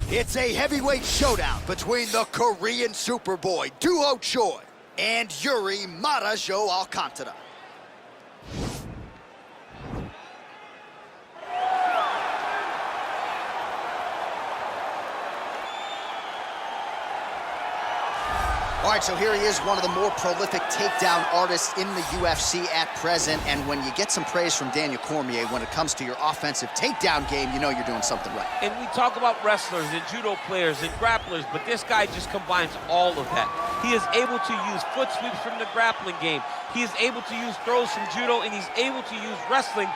It's a heavyweight showdown between the Korean superboy, Doo Ho Choi, and Iuri Alcantara. All right, so here he is, one of the more prolific takedown artists in the UFC at present. And when you get some praise from Daniel Cormier when it comes to your offensive takedown game, you know you're doing something right. And we talk about wrestlers and judo players and grapplers, but this guy just combines all of that. He is able to use foot sweeps from the grappling game. He is able to use throws from judo, and he's able to use wrestling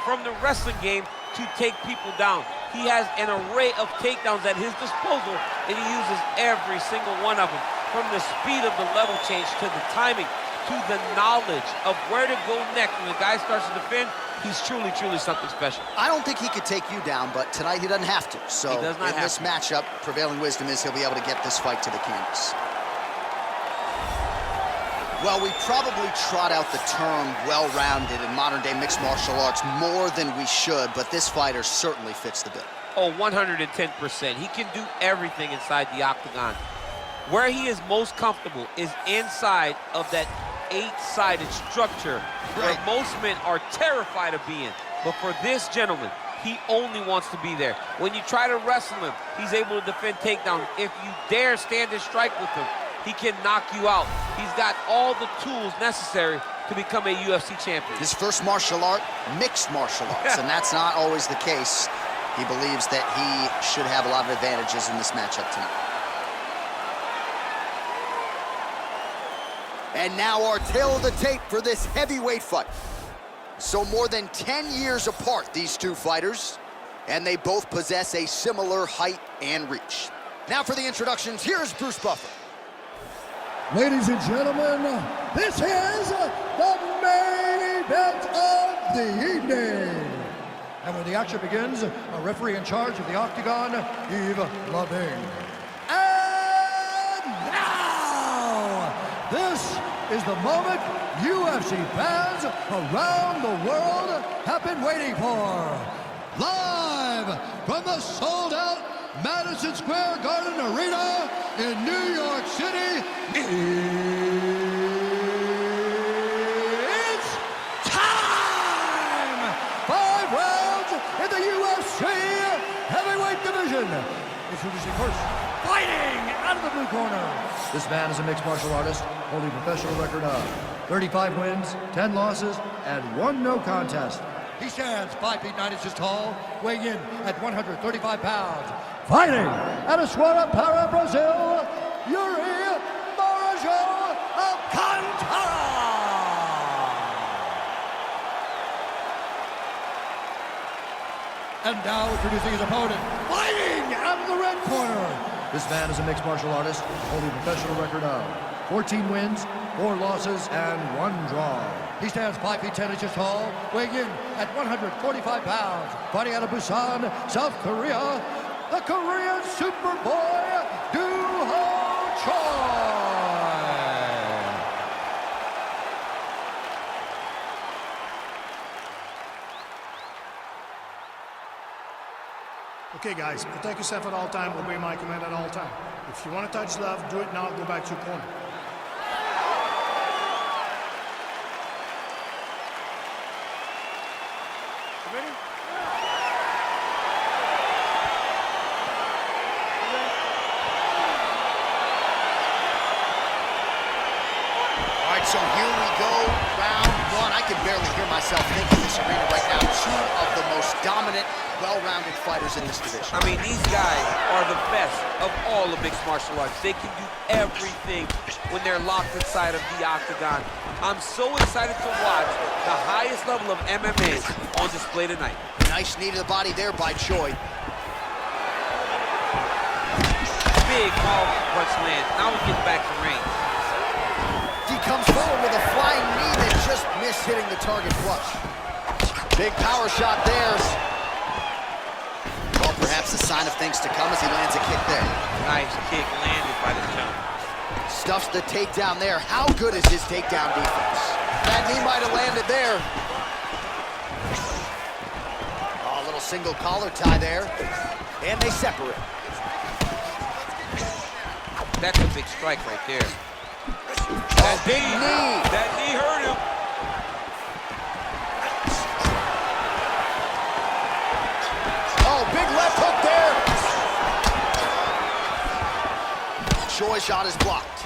from the wrestling game to take people down. He has an array of takedowns at his disposal, and he uses every single one of them. From the speed of the level change, to the timing, to the knowledge of where to go next. When the guy starts to defend, he's truly, truly something special. I don't think he could take you down, but tonight he doesn't have to. So in this matchup, prevailing wisdom is he'll be able to get this fight to the canvas. Well, we probably trot out the term well-rounded in modern-day mixed martial arts more than we should, but this fighter certainly fits the bill. Oh, 110%. He can do everything inside the octagon. Where he is most comfortable is inside of that 8-sided structure where most men are terrified of being. But for this gentleman, he only wants to be there. When you try to wrestle him, he's able to defend takedowns. If you dare stand and strike with him, he can knock you out. He's got all the tools necessary to become a UFC champion. His first martial art, mixed martial arts, and that's not always the case. He believes that he should have a lot of advantages in this matchup tonight. And now our tale of the tape for this heavyweight fight. So more than 10 years apart, these two fighters, and they both possess a similar height and reach. Now for the introductions, here's Bruce Buffer. Ladies and gentlemen, this is the main event of the evening. And when the action begins, a referee in charge of the octagon, Yves Lavigne. And now, this is the moment UFC fans around the world have been waiting for. Live from the sold-out Madison Square Garden Arena in New York City, it's time! 5 rounds in the UFC heavyweight division. Introducing first, fighting out of the blue corner. This man is a mixed martial artist, holding a professional record of 35 wins, 10 losses, and 1 no contest. He stands 5 feet 9 inches tall, weighing in at 135 pounds. Fighting out of Para, Brazil, Iuri Alcantara. And now introducing his opponent, fighting out of the red corner. This man is a mixed martial artist, holding a professional record of 14 wins, 4 losses, and 1 draw. He stands 5 feet 10 inches tall, weighing in at 145 pounds. Fighting out of Busan, South Korea, the Korean superboy, Doo Ho Choi. Okay, guys, protect yourself at all time, obey my command at all time. If you want to touch love, do it now, go back to your corner. You ready? All right, so here we go, round 1. I can barely hear myself thinking this arena right now. 2 of the most dominant, well-rounded fighters in this division. I mean, these guys are the best of all the mixed martial arts. They can do everything when they're locked inside of the octagon. I'm so excited to watch the highest level of MMA on display tonight. Nice knee to the body there by Choi. Big powerful punch land. Now we get back to range. He comes forward with a flying knee that just missed hitting the target flush. Big power shot there. Well, perhaps a sign of things to come as he lands a kick there. Nice kick landed by the jump. Stuffs the takedown there. How good is his takedown defense? That knee might have landed there. Oh, a little single collar tie there. And they separate. That's a big strike right there. Oh, big knee. That knee hurt him. Oh, big left hook there. Choi shot is blocked.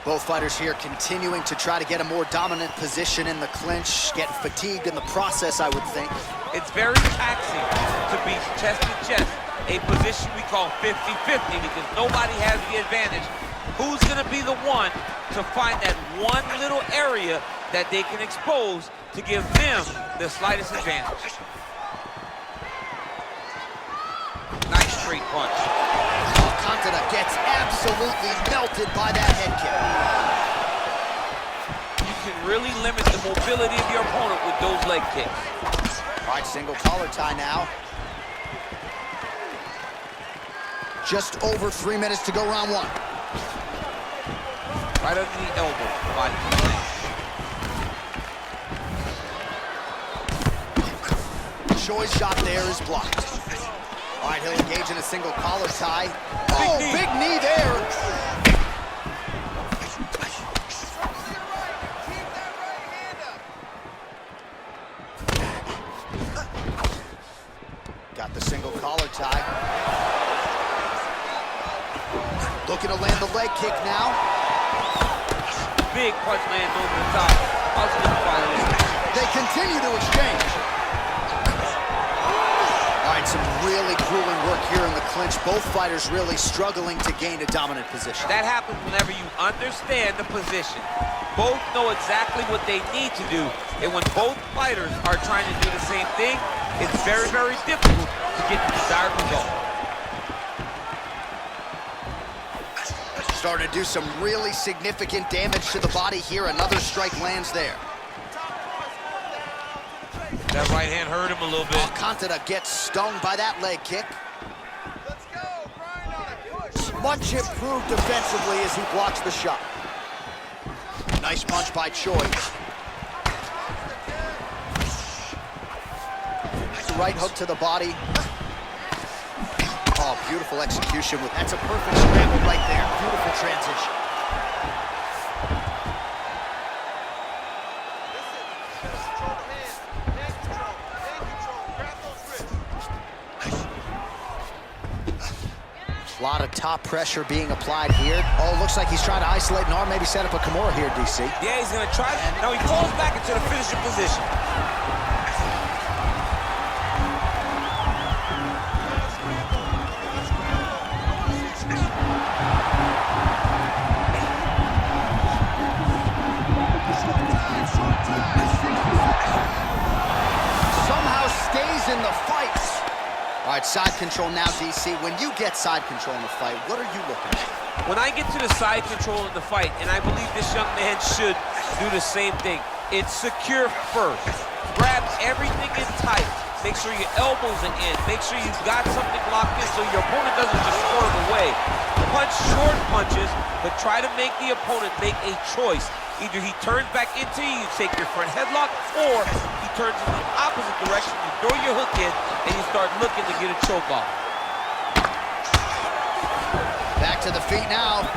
Both fighters here continuing to try to get a more dominant position in the clinch, getting fatigued in the process, I would think. It's very taxing to be chest to chest, a position we call 50-50 because nobody has the advantage. Who's gonna be the one to find that one little area that they can expose to give them the slightest advantage? Nice straight punch. Alcantara gets absolutely melted by that head kick. You can really limit the mobility of your opponent with those leg kicks. All right, single collar tie now. Just over 3 minutes to go, round one. Right under the elbow, body to Choi's shot there is blocked. All right, he'll engage in a single collar tie. Oh, big knee there. Got the single collar tie. Looking to land the leg kick now. Big punch lands over the top. They continue to exchange. All right, some really grueling work here in the clinch. Both fighters really struggling to gain a dominant position. That happens whenever you understand the position. Both know exactly what they need to do. And when both fighters are trying to do the same thing, it's very, very difficult to get the desired result. Starting to do some really significant damage to the body here. Another strike lands there. That right hand hurt him a little bit. Alcantara gets stung by that leg kick. Much improved defensively as he blocks the shot. Nice punch by Choi. Right hook to the body. Oh, beautiful execution. That's a perfect scramble right there. Beautiful transition. A lot of top pressure being applied here. Oh, looks like he's trying to isolate an arm, maybe set up a Kimura here, DC. Yeah, he's gonna try. Now he falls back into the finishing position. Somehow stays in the fight. All right, side control now, DC. When you get side control in the fight, what are you looking at? When I get to the side control in the fight, and I believe this young man should do the same thing, it's secure first. Grab everything in tight. Make sure your elbows are in. Make sure you've got something locked in so your opponent doesn't just swerve away. Punch short punches, but try to make the opponent make a choice. Either he turns back into you, you take your front headlock, or he turns in the opposite direction, you throw your hook in, and you start looking to get a choke off. Back to the feet now.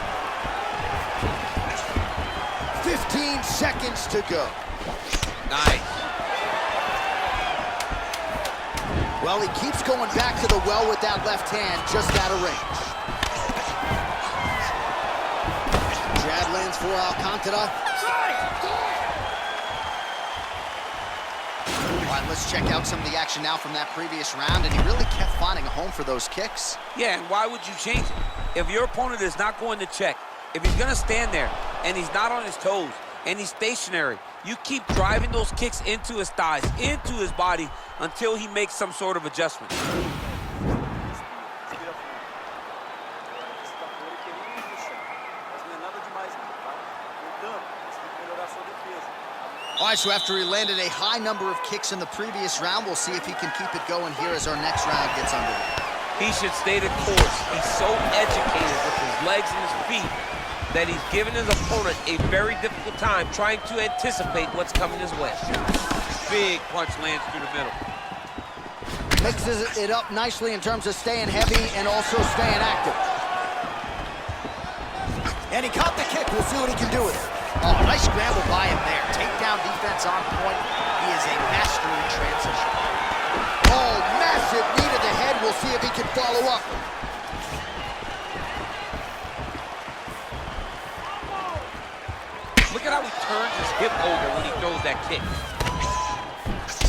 15 seconds to go. Nice. Well, he keeps going back to the well with that left hand, just out of range. Jab lands for Alcantara. All right, let's check out some of the action now from that previous round, and he really kept finding a home for those kicks. Yeah, and why would you change it? If your opponent is not going to check, if he's going to stand there and he's not on his toes and he's stationary, you keep driving those kicks into his thighs, into his body until he makes some sort of adjustment. All right, so after he landed a high number of kicks in the previous round, we'll see if he can keep it going here as our next round gets underway. He should stay the course. He's so educated with his legs and his feet that he's given his opponent a very difficult time trying to anticipate what's coming his way. Big punch lands through the middle. Mixes it up nicely in terms of staying heavy and also staying active. And he caught the kick. We'll see what he can do with it. Oh, nice scramble by him there. Takedown defense on point. He is a master in transition. Oh, massive knee to the head. We'll see if he can follow up. Look at how he turns his hip over when he throws that kick.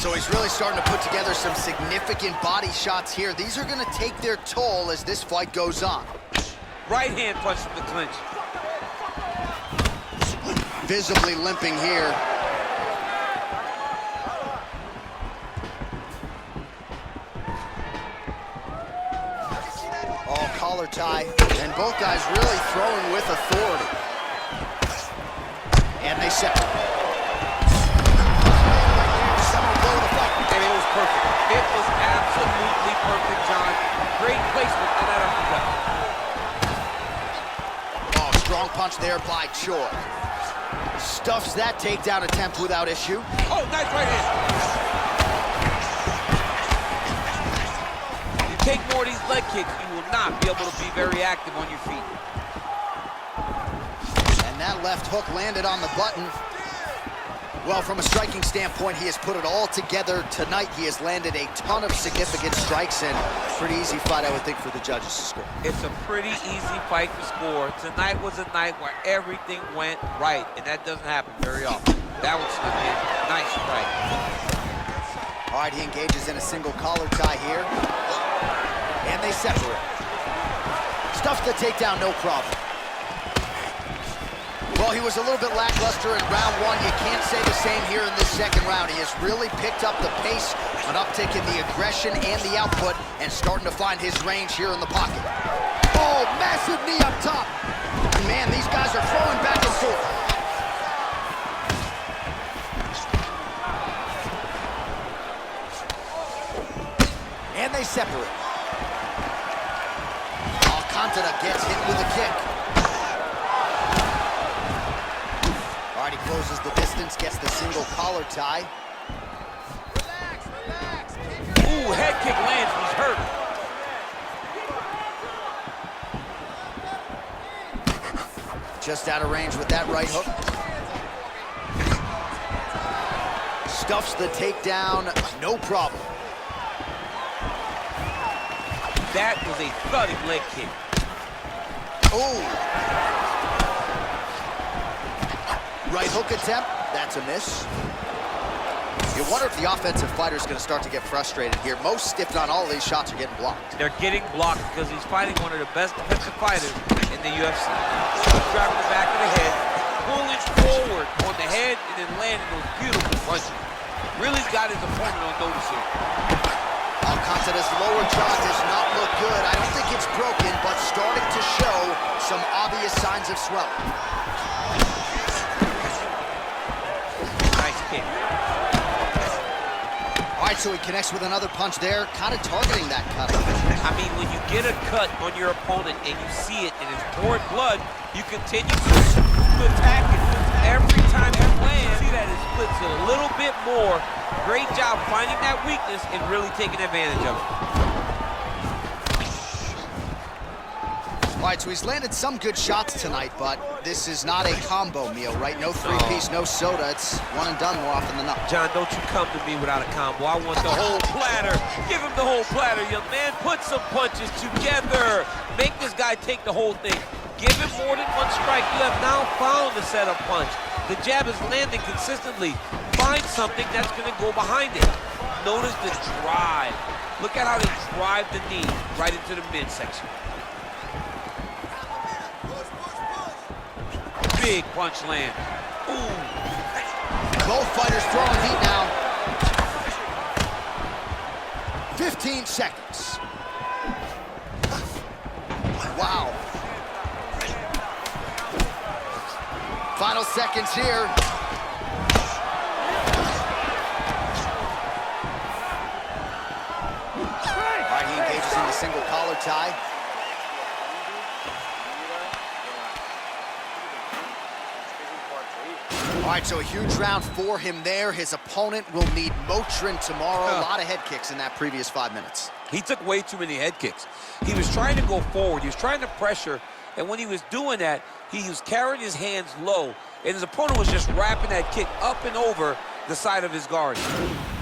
So he's really starting to put together some significant body shots here. These are going to take their toll as this fight goes on. Right hand punch from the clinch. Visibly limping here. Oh, collar tie. And both guys really throwing with authority. And they separate. And it was perfect. It was absolutely perfect, John. Great placement on that uppercut. Oh, strong punch there by Choi. Stuffs that takedown attempt without issue. Oh, nice right hand. You take more of these leg kicks, you will not be able to be very active on your feet. And that left hook landed on the button. Well, from a striking standpoint, he has put it all together tonight. He has landed a ton of significant strikes, and pretty easy fight, I would think, for the judges to score. It's a pretty easy fight to score. Tonight was a night where everything went right, and that doesn't happen very often. That was a nice strike. All right, he engages in a single collar tie here, and they separate. Stuffs the takedown, no problem. Well, he was a little bit lackluster in round one. You can't say the same here in this second round. He has really picked up the pace, an uptick in the aggression and the output, and starting to find his range here in the pocket. Oh, massive knee up top. Man, these guys are throwing back and forth. And they separate. Alcantara gets hit with a kick. All right, he closes the distance, gets the single collar tie. Relax. Ooh, head kick lands, he's hurt. Just out of range with that right hook. Stuffs the takedown, no problem. That was a thudding leg kick. Ooh. Right hook attempt, that's a miss. You wonder if the offensive fighter is going to start to get frustrated here. Most, if not all of these shots are getting blocked. They're getting blocked because he's fighting one of the best defensive fighters in the UFC. Driving the back of the head, pulling forward on the head, and then landing those beautiful punches. Really got his opponent on notice here. Alcantara's lower jaw does not look good. I don't think it's broken, but starting to show some obvious signs of swelling. Nice kick. All right, so he connects with another punch there, kind of targeting that cut. I mean, when you get a cut on your opponent and you see it and it's pouring blood, you continue to attack it. Every time you land, see that it splits it a little bit more. Great job finding that weakness and really taking advantage of it. All right, so he's landed some good shots tonight, but this is not a combo meal, right? No three-piece, no soda. It's one and done more often than not. John, don't you come to me without a combo. I want the whole platter. Give him the whole platter, young man. Put some punches together. Make this guy take the whole thing. Give him more than one strike. You have now found the setup punch. The jab is landing consistently. Find something that's going to go behind it. Notice the drive. Look at how they drive the knee right into the midsection. Big punch land. Ooh. Both fighters throwing heat now. 15 seconds. Wow. Final seconds here. All right, he engages in the single collar tie. All All right, so a huge round for him there. His opponent will need Motrin tomorrow. A lot of head kicks in that previous 5 minutes. He took way too many head kicks. He was trying to go forward. He was trying to pressure. And when he was doing that, he was carrying his hands low. And his opponent was just wrapping that kick up and over the side of his guard.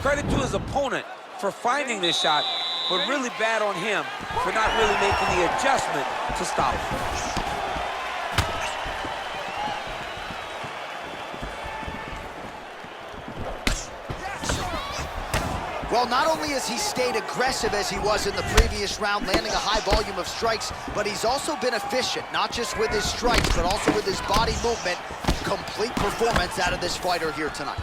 Credit to his opponent for finding this shot, but really bad on him for not really making the adjustment to stop it. Well, not only has he stayed aggressive as he was in the previous round, landing a high volume of strikes, but he's also been efficient, not just with his strikes, but also with his body movement. Complete performance out of this fighter here tonight.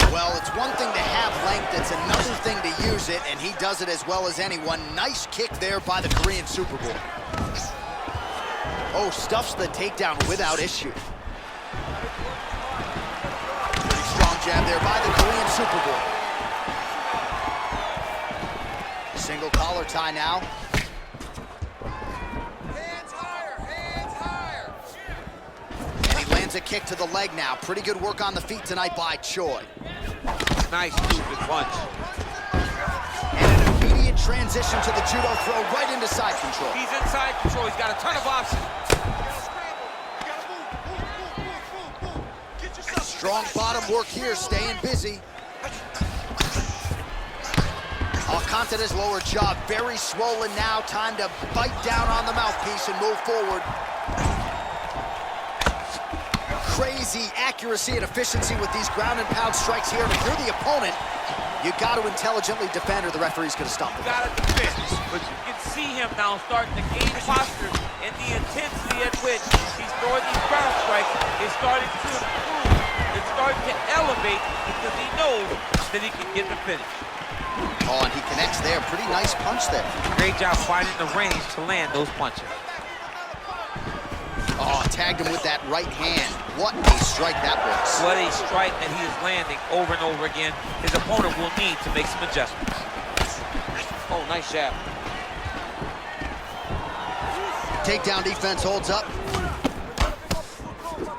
Well, it's one thing to have length, it's another thing to use it, and he does it as well as anyone. Nice kick there by the Korean Superboy. Oh, stuffs the takedown without issue. Pretty strong jab there by the Korean Superboy. Single collar tie now. Hands higher, hands higher. And he lands a kick to the leg now. Pretty good work on the feet tonight by Choi. Nice stupid punch. And an immediate transition to the judo throw right into side control. He's inside control. He's got a ton of options. Strong bottom work here, staying busy. Alcantara's lower jaw very swollen now. Time to bite down on the mouthpiece and move forward. Crazy accuracy and efficiency with these ground and pound strikes here. And if you're the opponent, you got to intelligently defend or the referee's going to stop it. Got to defend, but you can see him now starting to gain posture, and the intensity at which he's throwing these ground strikes is starting to improve. It's starting to elevate because he knows that he can get the finish. Oh, and he connects there. Pretty nice punch there. Great job finding the range to land those punches. Oh, tagged him with that right hand. What a strike that was. What a strike that he is landing over and over again. His opponent will need to make some adjustments. Oh, nice jab. Takedown defense holds up.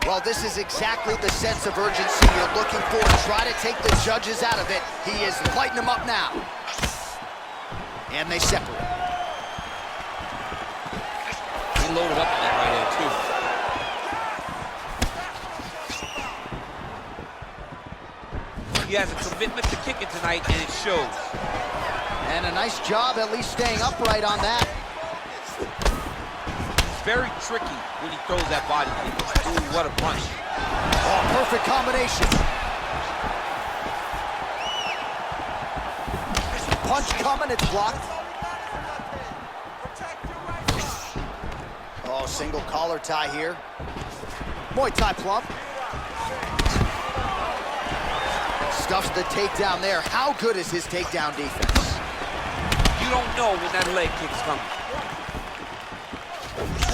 Well, this is exactly the sense of urgency you're looking for. Try to take the judges out of it. He is lighting them up now. And they separate. He loaded up on that right hand, too. He has a commitment to kicking tonight, and it shows. And a nice job at least staying upright on that. Very tricky when he throws that body kick. Ooh, what a punch. Oh, perfect combination. Punch coming, it's blocked. Oh, single collar tie here. Muay Thai plump. Stuffs the takedown there. How good is his takedown defense? You don't know when that leg kick's coming.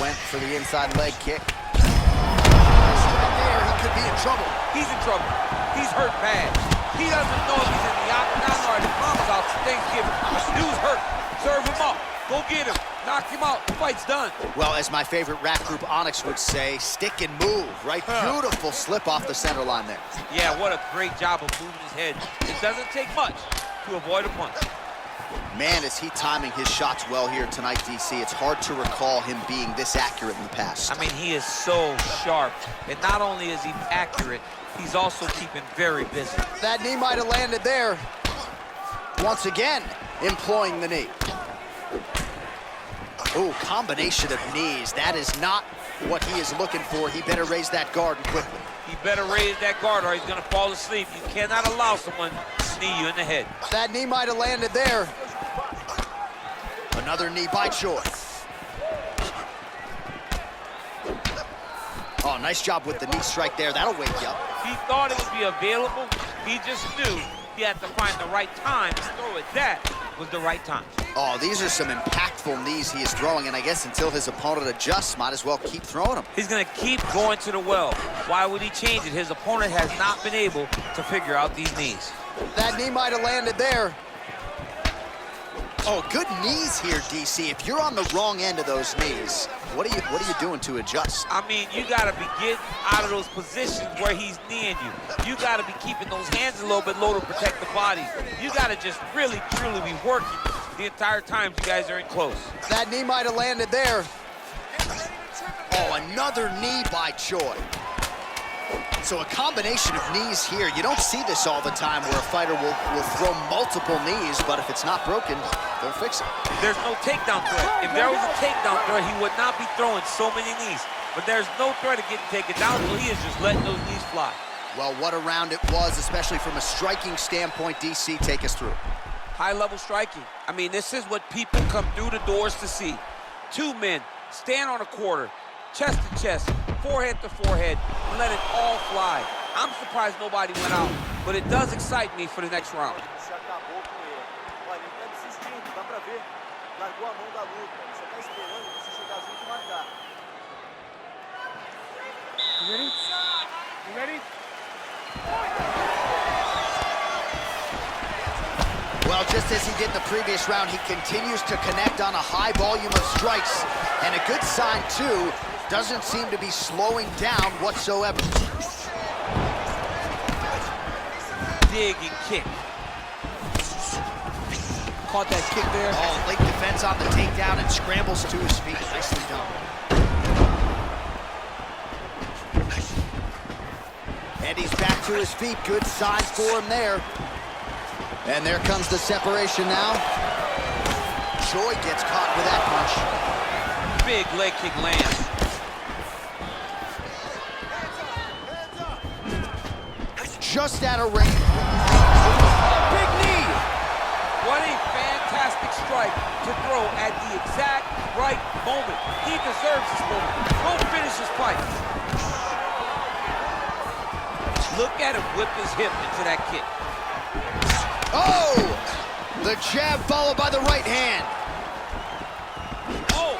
Went for the inside leg kick. Right there, he could be in trouble. He's in trouble. He's hurt bad. He doesn't know if he's in the octagon or at the mom's house for Thanksgiving. Dude's hurt. Serve him up. Go get him. Knock him out. The fight's done. Well, as my favorite rap group Onyx would say, stick and move, right? Beautiful slip off the center line there. Yeah, what a great job of moving his head. It doesn't take much to avoid a punch. Man, is he timing his shots well here tonight, DC. It's hard to recall him being this accurate in the past. I mean, he is so sharp. And not only is he accurate, he's also keeping very busy. That knee might have landed there. Once again, employing the knee. Ooh, combination of knees. That is not what he is looking for. He better raise that guard quickly. He better raise that guard or he's going to fall asleep. You cannot allow someone to knee you in the head. That knee might have landed there. Another knee by Choi. Oh, nice job with the knee strike there. That'll wake you up. He thought it would be available. He just knew he had to find the right time to throw it. That was the right time. Oh, these are some impactful knees he is throwing, and I guess until his opponent adjusts, might as well keep throwing them. He's going to keep going to the well. Why would he change it? His opponent has not been able to figure out these knees. That knee might have landed there. Oh, good knees here, DC. If you're on the wrong end of those knees, what are you doing to adjust? I mean, you gotta be getting out of those positions where he's kneeing you. You gotta be keeping those hands a little bit low to protect the body. You gotta just really, truly be working the entire time you guys are in close. That knee might have landed there. Oh, another knee by Choi. So a combination of knees here. You don't see this all the time where a fighter will throw multiple knees, but if it's not broken, they'll fix it. There's no takedown threat. If there was a takedown threat, he would not be throwing so many knees. But there's no threat of getting taken down, so he is just letting those knees fly. Well, what a round it was, especially from a striking standpoint. DC, take us through. High-level striking. I mean, this is what people come through the doors to see. Two men stand on a quarter, chest to chest, forehead to forehead, and let it all fly. I'm surprised nobody went out, but it does excite me for the next round. Se acabou com ele. Olha, ele tá desistindo, dá pra ver. Largou a mão da luta. Ele só tá esperando você chegar junto e marcar. You ready? You ready? Well, just as he did in the previous round, he continues to connect on a high volume of strikes. And a good sign, too, doesn't seem to be slowing down whatsoever. Dig and kick. Caught that kick there. Oh, late defense on the takedown and scrambles to his feet. Nicely done. And he's back to his feet. Good signs for him there. And there comes the separation now. Choi gets caught with that punch. Big leg kick lands. Just out of range. Big knee! What a fantastic strike to throw at the exact right moment. He deserves this moment. Go finish his fight. Look at him whip his hip into that kick. Oh! The jab followed by the right hand. Oh!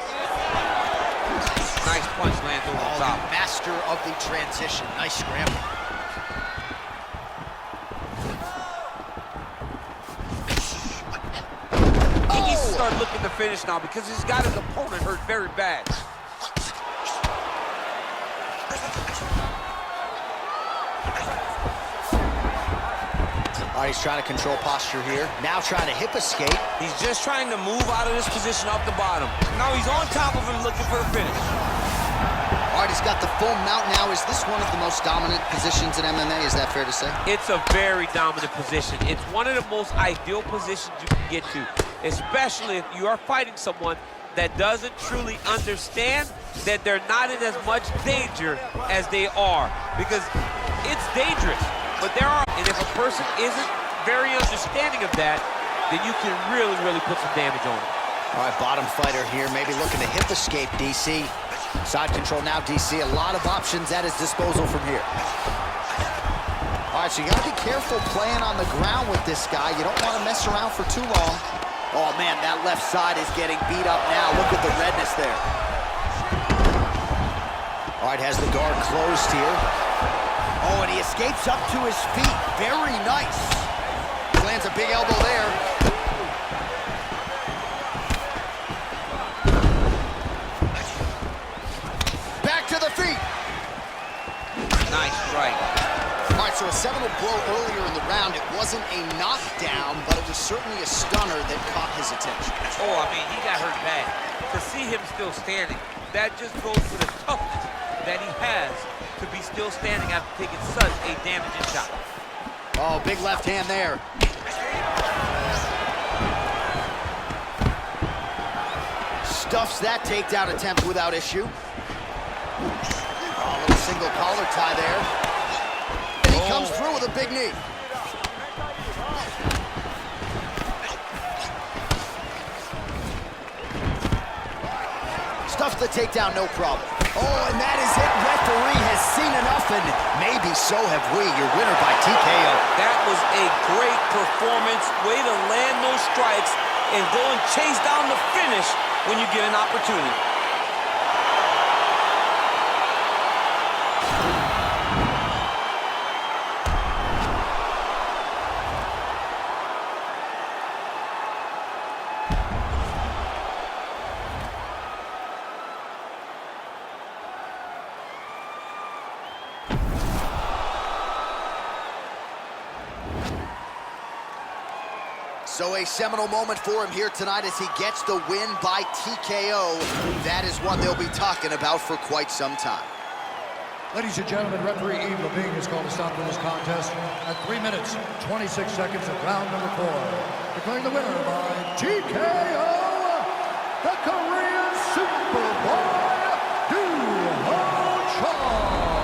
Nice punch lands over the top. The master of the transition. Nice scramble. He needs to start looking to finish now because he's got his opponent hurt very bad. All right, he's trying to control posture here. Now trying to hip escape. He's just trying to move out of this position up the bottom. Now he's on top of him looking for the finish. All right, he's got the full mount now. Is this one of the most dominant positions in MMA? Is that fair to say? It's a very dominant position. It's one of the most ideal positions you can get to, especially if you are fighting someone that doesn't truly understand that they're not in as much danger as they are, because it's dangerous. But there are, and if a person isn't very understanding of that, then you can really, really put some damage on it. All right, bottom fighter here, maybe looking to hip escape, DC. Side control now, DC. A lot of options at his disposal from here. All right, so you gotta be careful playing on the ground with this guy. You don't want to mess around for too long. Oh man, that left side is getting beat up now. Look at the redness there. All right, has the guard closed here. Oh, and he escapes up to his feet. Very nice. Lands a big elbow there. Back to the feet. Nice strike. All right, so a seminal blow earlier in the round. It wasn't a knockdown, but it was certainly a stunner that caught his attention. Oh, I mean, he got hurt bad. To see him still standing, that just goes to the toughness that he has to be still standing after taking such a damaging shot. Oh, big left hand there. Stuffs that takedown attempt without issue. Oh, a little single collar tie there. And he comes through with a big knee. Stuffs the takedown, no problem. Oh, and that is it. Referee has seen enough, and maybe so have we. Your winner by TKO. That was a great performance. Way to land those strikes and go and chase down the finish when you get an opportunity. So a seminal moment for him here tonight as he gets the win by TKO. That is one they'll be talking about for quite some time. Ladies and gentlemen, referee Yves Levine has called a stop to this contest at 3 minutes, 26 seconds of round number 4. Declaring the winner by TKO, the Korean Superboy, Doo Ho Choi.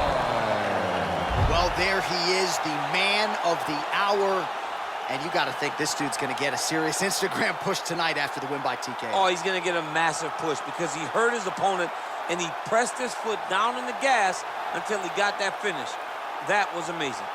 Well, there he is, the man of the hour. And you got to think this dude's going to get a serious Instagram push tonight after the win by TKO. Oh, he's going to get a massive push because he hurt his opponent and he pressed his foot down on the gas until he got that finish. That was amazing.